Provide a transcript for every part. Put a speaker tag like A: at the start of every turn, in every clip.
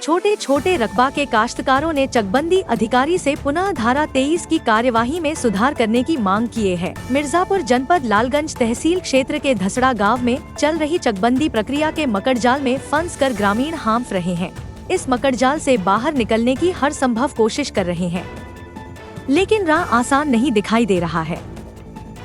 A: छोटे छोटे रकबा के काश्तकारों ने चकबंदी अधिकारी से पुनः धारा 23 की कार्यवाही में सुधार करने की मांग किए है। मिर्जापुर जनपद लालगंज तहसील क्षेत्र के धसड़ा गांव में चल रही चकबंदी प्रक्रिया के मकड़जाल में फंस कर ग्रामीण हांफ रहे हैं। इस मकड़जाल से बाहर निकलने की हर संभव कोशिश कर रहे हैं, लेकिन राह आसान नहीं दिखाई दे रहा है।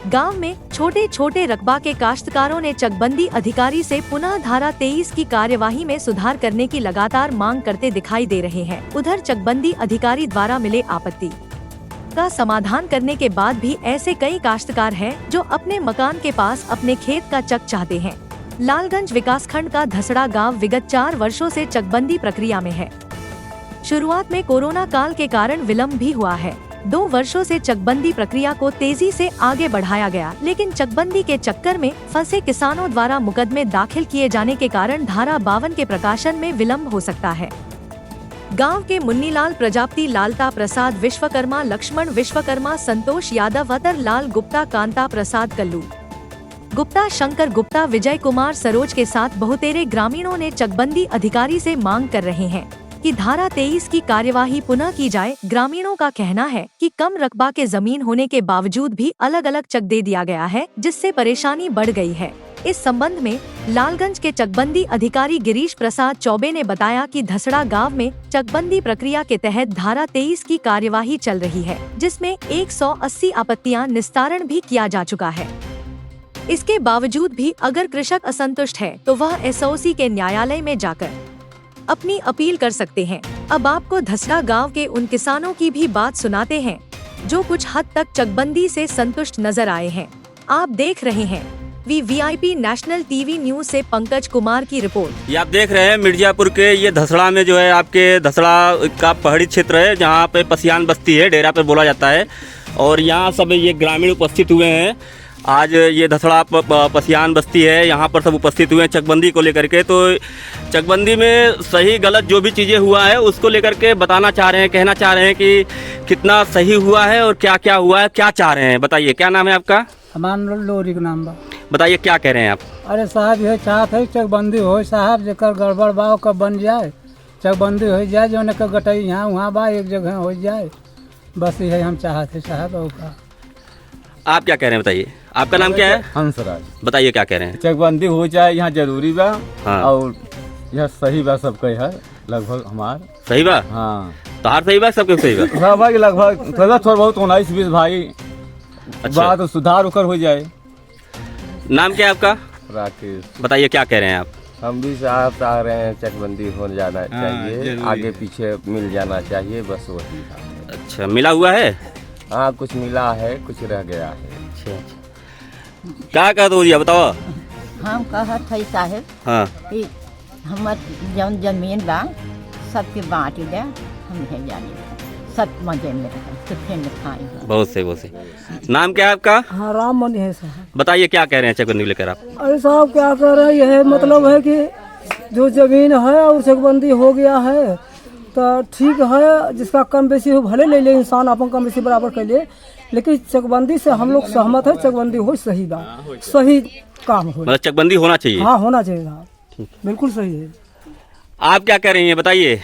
A: गांव में छोटे छोटे रकबा के काश्तकारों ने चकबंदी अधिकारी से पुनः धारा 23 की कार्यवाही में सुधार करने की लगातार मांग करते दिखाई दे रहे हैं। उधर चकबंदी अधिकारी द्वारा मिले आपत्ति का समाधान करने के बाद भी ऐसे कई काश्तकार हैं जो अपने मकान के पास अपने खेत का चक चाहते हैं। लालगंज विकासखंड का धसड़ा गांव विगत 4 वर्षों से चकबंदी प्रक्रिया में है। शुरुआत में कोरोना काल के कारण विलम्ब भी हुआ है। 2 वर्षों से चकबंदी प्रक्रिया को तेजी से आगे बढ़ाया गया, लेकिन चकबंदी के चक्कर में फंसे किसानों द्वारा मुकदमे दाखिल किए जाने के कारण धारा 52 के प्रकाशन में विलम्ब हो सकता है। गांव के मुन्नीलाल प्रजापति, लालता प्रसाद विश्वकर्मा, लक्ष्मण विश्वकर्मा, संतोष यादव, अतर लाल गुप्ता, कांता प्रसाद कल्लू गुप्ता, शंकर गुप्ता, विजय कुमार सरोज के साथ बहुतेरे ग्रामीणों ने चकबंदी अधिकारी से मांग कर रहे हैं कि धारा 23 की कार्यवाही पुनः की जाए। ग्रामीणों का कहना है कि कम रकबा के जमीन होने के बावजूद भी अलग अलग चक दे दिया गया है, जिससे परेशानी बढ़ गई है। इस संबंध में लालगंज के चकबंदी अधिकारी गिरीश प्रसाद चौबे ने बताया कि धसड़ा गांव में चकबंदी प्रक्रिया के तहत धारा 23 की कार्यवाही चल रही है, जिसमें 180 आपत्तियां निस्तारण भी किया जा चुका है। इसके बावजूद भी अगर कृषक असंतुष्ट है तो वह एसओसी के न्यायालय में जाकर अपनी अपील कर सकते हैं। अब आपको धसड़ा गांव के उन किसानों की भी बात सुनाते हैं जो कुछ हद तक चकबंदी से संतुष्ट नजर आए हैं। आप देख रहे हैं वीआईपी नेशनल टीवी न्यूज से पंकज कुमार की रिपोर्ट।
B: ये आप देख रहे हैं मिर्जापुर के ये धसड़ा में जो है आपके धसड़ा का पहाड़ी क्षेत्र है, जहाँ पे पसियान बस्ती है, डेरा पे बोला जाता है। और यहाँ सब ये ग्रामीण उपस्थित हुए हैं। आज ये धसड़ा पसियान बस्ती है, यहाँ पर सब उपस्थित हुए हैं चकबंदी को लेकर के। तो चकबंदी में सही गलत जो भी चीज़ें हुआ है उसको लेकर के बताना चाह रहे हैं, कहना चाह रहे हैं कि कितना सही हुआ है और क्या क्या हुआ है, क्या चाह रहे हैं। बताइए, क्या नाम है आपका?
C: हमारा लोरी का नाम बा।
B: बताइए क्या कह रहे हैं आप?
C: अरे साहब ये चाहत है चकबंदी हो साहब, जेकर गड़बड़ बा ओकर बन जाए, चकबंदी हो जाए, जो न गटई यहाँ वहाँ बा एक जगह हो जाए, बस ये हम चाहते साहब। और का
B: आप क्या कह रहे हैं बताइए? आपका नाम क्या है?
D: हंसराज।
B: बताइए क्या कह रहे हैं?
D: चकबंदी हो जाए यहाँ जरूरी बा।
B: हाँ।
D: और यह सही बा, सबका है लगभग हमार
B: सही बा।
D: हाँ,
B: तहार सही बा, सबके सही बा।
D: लगभग लगभग थोड़ा बहुत 19-20 भाई
B: अच्छा।
D: बात सुधार होकर हो जाए।
B: नाम क्या है आपका?
D: राकेश।
B: बताइए क्या कह रहे हैं आप?
E: हम भी साहब चाह रहे हैं चकबंदी हो जाना चाहिए, आगे पीछे मिल जाना चाहिए, बस वही।
B: अच्छा, मिला हुआ है?
E: हाँ, कुछ मिला है, कुछ रह गया है।
B: अच्छा, क्या कह दो दिया बताओ।
F: हम कहत है साहेब
B: हाँ,
F: कि हमर जौन जमीन बा सबके बांट दे, हम है जाने सब मजे में रहें, सुखे में खाएं।
B: बहुत सही बहुत सही। नाम क्या है आपका?
C: हाँ, राम मनी है साहब।
B: बताइए क्या कह रहे हैं चकबंदी लेकर आप?
C: अरे साहब क्या कर रहे हैं, यह मतलब है कि जो जमीन है और चकबंदी हो गया है तो ठीक है, जिसका कम बेसी हो भले ले ले, इंसान अपन कम बेसी बराबर कर ले, लेकिन चकबंदी से हम लोग सहमत है, चकबंदी हो सही बात, सही काम हो,
B: मतलब चकबंदी होना चाहिए।
C: हाँ होना चाहिए साहब, बिल्कुल सही है।
B: आप क्या कह रही हैं बताइए?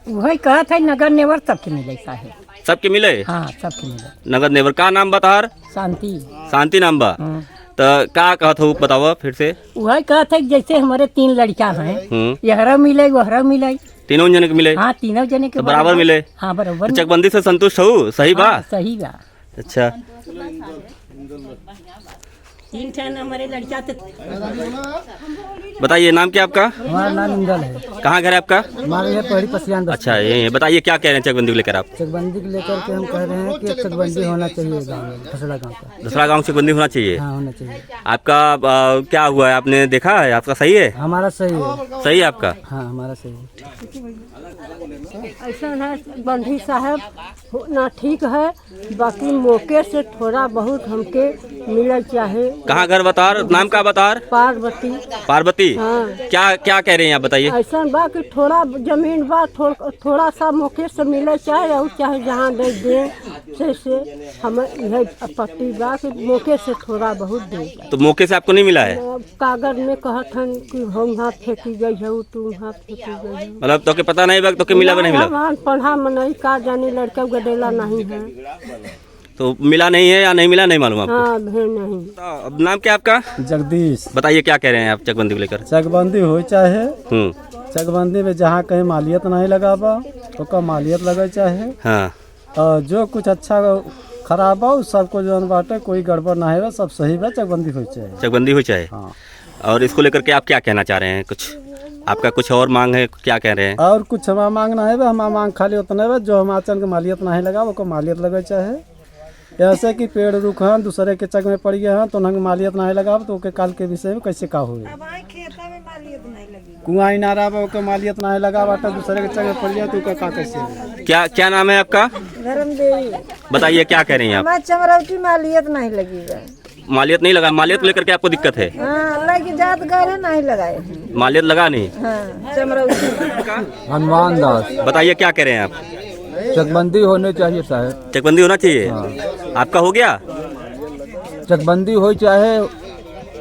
F: वही कहत है नगर नेवर सबके मिले साहेब।
B: सबके मिले?
F: हाँ सबके मिले।
B: नगद नेवर का नाम बतार?
F: शांति।
B: शांति नाम बा। तो क्या कहत हो बताओ फिर से?
F: वही कहत है जैसे हमारे 3 लड़का हैं, यहरा मिले वहरा मिले,
B: तीनों जने के मिले?
F: हाँ तीनों जने के
B: तो बराबर मिले?
F: हाँ बराबर।
B: चकबंदी से संतुष्ट हो? सही बा?
F: हाँ, सही बा।
B: अच्छा,
F: 3 ठन हमारे लड़का तो।
B: बताइए नाम क्या आपका?
C: हमारा नाम इंदल है।
B: कहाँ घर है आपका?
C: हमारे यहाँ पहली पसियान बस्ती।
B: अच्छा, ये बताइए क्या कह रहे हैं चकबंदी को लेकर आप?
C: चकबंदी को लेकर के हम कह रहे हैं कि चकबंदी होना चाहिए गाँव में, धसड़ा गाँव का।
B: दूसरा गांव चकबंदी होना चाहिए।
C: हाँ होना चाहिए।
B: आपका क्या हुआ है, आपने देखा है? आपका सही है?
C: हमारा सही है।
B: सही है आपका?
C: हाँ हमारा सही है।
F: ऐसा है बंधी साहब होना ठीक है, बाकी मौके से थोड़ा बहुत हमके मिल चाहे
B: कहाँ घर बता? नाम का बता?
C: पार्वती।
B: पार्वती।
C: हाँ।
B: क्या क्या कह रहे हैं आप, बताइए।
C: ऐसा बा कि थोड़ा जमीन बा, थोड़ा सा मौके से मिले चाहे और चाहे जहाँ दे से हम यह पट्टी बा कि मौके से थोड़ा बहुत दे।
B: तो मौके से आपको नहीं मिला है?
C: कागज में कहत हन कि हम वहाँ फेंकी गई है, तू वहाँ फेंकी गई है।
B: मतलब तो के पता नहीं बा, तो के मिला नहीं मिला?
C: वहाँ पढ़ा में नहीं, का जाने लड़का गडेला नहीं है।
B: तो मिला नहीं है या नहीं मिला, नहीं मालूम आपको?
C: हाँ नहीं।
B: तो अब नाम क्या आपका?
D: जगदीश।
B: बताइए क्या कह रहे हैं आप चकबंदी को लेकर?
D: चकबंदी हो चाहे,
B: चकबंदी
D: में जहाँ कहीं मालियत नहीं लगाबा तो का मालियत लगे चाहे।
B: हाँ।
D: और जो कुछ अच्छा खराब हो सबको जो बाटे, कोई गड़बड़ ना है, सब सही बा, चकबंदी हो चाहे।
B: चकबंदी हो चाहे।
D: हाँ।
B: और इसको लेकर के आप क्या कहना चाह रहे हैं? कुछ आपका कुछ और मांग है, क्या कह रहे हैं?
D: और कुछ हमारा मांग ना है, हमारा मांग खाली उतना है जो हमारे मालियत नहीं लगा वो को मालियत लगे चाहे। ऐसे कि पेड़ रुख हैं दूसरे के चक में पड़ गए हैं तो उन्हें मालियत नहीं लगा तो के काल के विषय में कैसे का हुए। कुआं इनारा के मालियत नहीं लगा बाटा दूसरे के चक में पड़ गया तो का कैसे।
B: क्या क्या नाम है आपका?
G: धर्म देवी।
B: बताइए क्या कह रही हैं आप?
G: चमरौटी मालियत नहीं लगी है।
B: मालियत नहीं लगा? मालियत को लेकर के आपको दिक्कत है?
G: हाँ, लगी जात गए नहीं लगाए।
B: मालियत लगा नहीं?
G: हाँ, चमरौटी।
D: हनुमान दास।
B: बताइए क्या कह रहे हैं आप?
D: चकबंदी होने चाहिए साहब।
B: चकबंदी होना चाहिए। आपका हो गया?
D: चकबंदी हो चाहे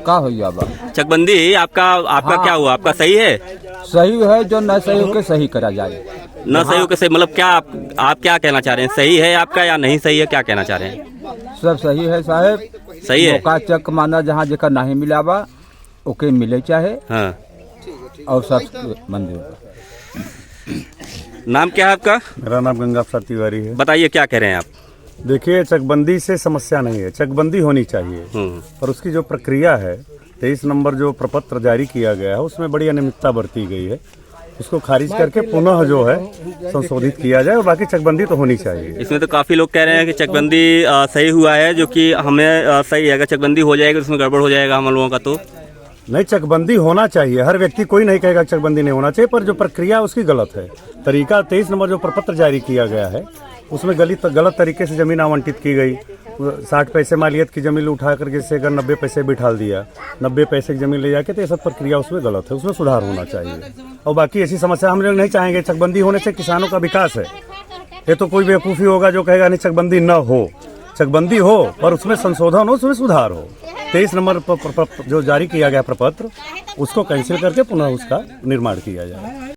D: का हो जाबा।
B: चकबंदी आपका क्या हुआ? आपका सही है?
D: सही है, जो न सही हो के सही करा जाए।
B: न सही हो के सही मतलब क्या आप क्या कहना चाह रहे हैं? सही है आपका या नहीं सही है, क्या कहना चाह रहे हैं?
D: सब सही है साहब।
B: सही है।
D: मौका चक माना जहाँ जेकर नहीं मिलाबा ओके मिले चाहे।
B: हाँ।
D: और सब मंदिर।
B: नाम क्या है आपका?
H: मेरा नाम गंगा प्रसाद तिवारी है।
B: बताइए क्या कह रहे हैं आप?
H: देखिए, चकबंदी से समस्या नहीं है, चकबंदी होनी चाहिए, पर उसकी जो प्रक्रिया है 23 नंबर जो प्रपत्र जारी किया गया है उसमें बड़ी अनियमितता बरती गई है। उसको खारिज करके पुनः जो है संशोधित किया जाए और बाकी चकबंदी तो होनी चाहिए।
B: इसमें तो काफी लोग कह रहे हैं कि चकबंदी सही हुआ है, जो कि हमें सही है। अगर चकबंदी हो जाएगी तो उसमें गड़बड़ हो जाएगा हम लोगों का। तो
H: नहीं, चकबंदी होना चाहिए। हर व्यक्ति कोई नहीं कहेगा चकबंदी नहीं होना चाहिए, पर जो प्रक्रिया उसकी गलत है। तरीका 23 नंबर जो प्रपत्र जारी किया गया है उसमें गलत तरीके से जमीन आवंटित की गई। 60 पैसे मालियत की जमीन उठा करके से अगर 90 पैसे बिठाल दिया, 90 पैसे की जमीन ले जाके, तो ये सब प्रक्रिया उसमें गलत है, उसमें सुधार होना चाहिए। और बाकी ऐसी समस्या हम लोग नहीं चाहेंगे। चकबंदी होने से किसानों का विकास है। ये तो कोई बेवकूफ़ी होगा जो कहेगा नहीं चकबंदी न हो। चकबंदी हो पर उसमें संशोधन हो, उसमें सुधार हो। 23 नंबर जो जारी किया गया प्रपत्र उसको कैंसिल करके पुनः उसका निर्माण किया जाए।